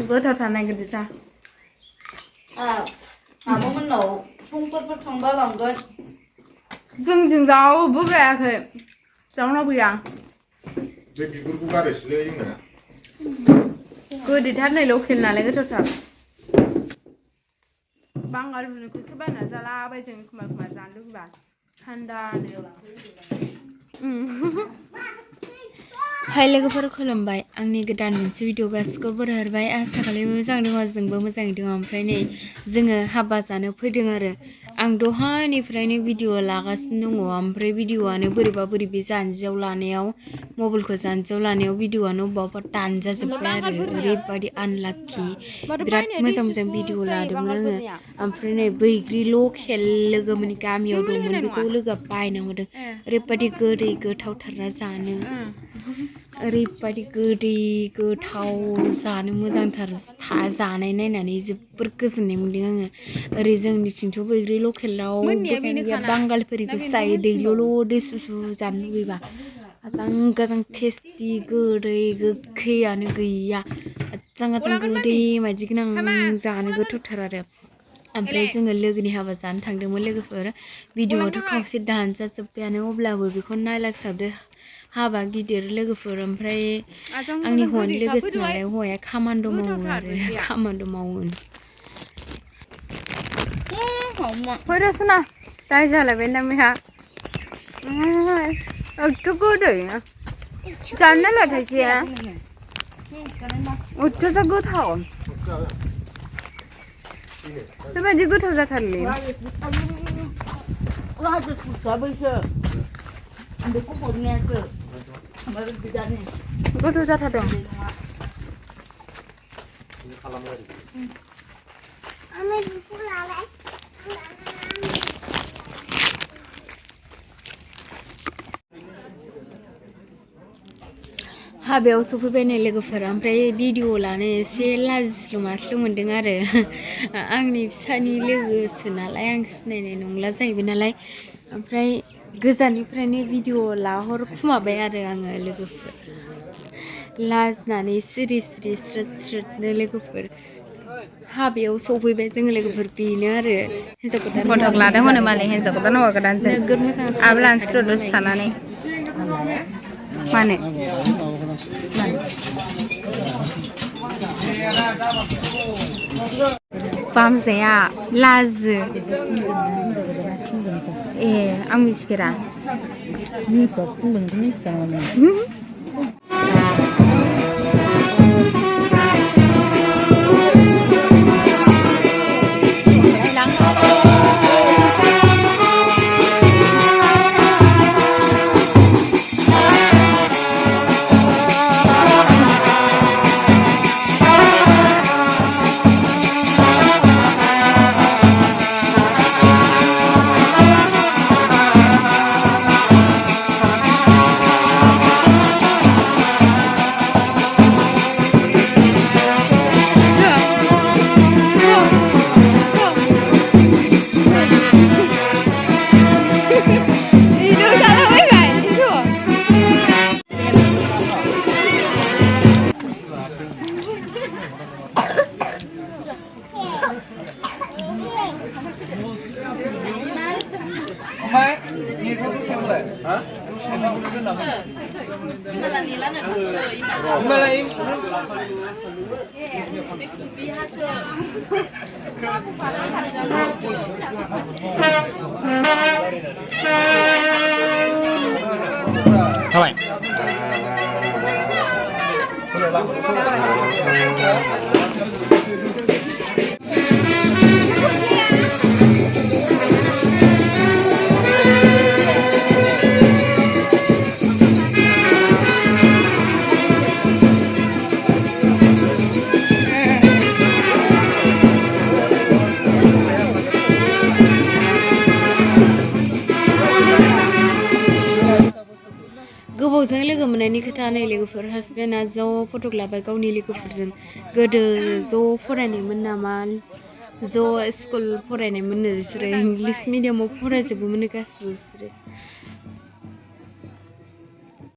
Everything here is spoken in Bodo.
गोथाव थानाय गिदिरथार माबामोननाव संफोरफोर थांबा लांगोन जोंजों रावबो गायाखै जावनाव गैया बे बिगुरखौ गारोसैलै जोंना गोदैथार नै लकेल नालाय गोथावथार बांगालफोरनिखौसो बायना जालाबाय जों एखमबा जानो लुबैबा थान्दानो हाय लोगोफोर खुलुमबाय आंनि गोदान मोनसे भिडिअ गासिखौबो बरायहरबाय आसा खालामो मोजां दङ जोंबो मोजाङै दङ ओमफ्राय नै जोङो हाबा जानो फैदों आरो आं दहायनिफ्रायनो भिडिअ लागासिनो दङ ओमफ्राय भिडिअआनो बोरैबा बोरैबि जानजियाव लानायाव मबाइलखौ जानजियाव लानायाव भिडिअआनो अबेबा दानजाजोब्बाय आरो ओरैबायदि आनलाकि बिराद मोजां मोजां भिडिअ लादोंमोन आङो ओमफ्राय नै बैग्रि लकेल लोगोमोननि गामियाव दंमोन बेखौ लोगोआ बायना हरदों ओरैबायदि गोदै गोथावथारना जानो ओरैबायदि गोदै गोथाव जानो मोजांथार जानाय नायनानै जोबोर गोजोननाय मोनदों आङो ओरै जोंनिथिंथ' बैग्रि लकेलाव बांगालफोरनिखौसो जायो दैल'ल' दैसुसु जानो लुबैबा आजां गाजां टेस्टि गोदै गोखैयानो गैया आजां गाजां गोदै मायदि गोनां जानो गोथावथार आरो ओमफ्राय जोङो लोगोनि हाबा जानो थांदोंमोन लोगोफोर भिडिअआथ' खावसे दानजाजोब्बायानो अब्लाबो बेखौ नायलागसाबदो हाबा गिदिर लोगोफोर ओमफ्राय आंनि हौवानि लोगोसो नालाय हौवाया खामान्द' मावो आरो खामान्द' मावो फैदो सना दाय जालायबाय ना बेहा एथ' गोदै जानो नायलाय थाइसेया एथ'सो गोथाव बेबायदि गोथाव जाथारलै गोथाव जाथारदों हाबायाव सफैबाय नै लोगोफोर ओमफ्राय भिडिअ लानो एसे लाजिस्लु मास्लु मोनदों आरो आंनि फिसानि लोगोसो नालाय आं सिनायनाय नंला जाहैबाय नालाय ओमफ्राय गोजाननिफ्रायनो भिडिअ लाहरखुमाबाय आरो आङो लोगोफोर लाजिनानै सिरि सिरि स्रोद स्रोदनो लोगोफोर हाबायाव सफैबाय जोङो लोगोफोर बेनो आरो हिन्जाव गोदान फटक लादों होनो मालाय हिन्जाव गोदान हौवा गोदानजों नोगोद मोजां आबो लानोसै दसे थानानै मानो बामजाया लाजो ए आं मिथिफेरा गोबावजों लोगो मोननायनि खोथा नै लोगोफोर हासबेन्डआ ज' फटक लाबाय गावनि लोगोफोरजों गोदो ज' फरायनायमोन नामा ज' स्कुल फरायनायमोन बिसोरो इंलिश मिडियामाव फरायजोबोमोन गासिबो बिसोरो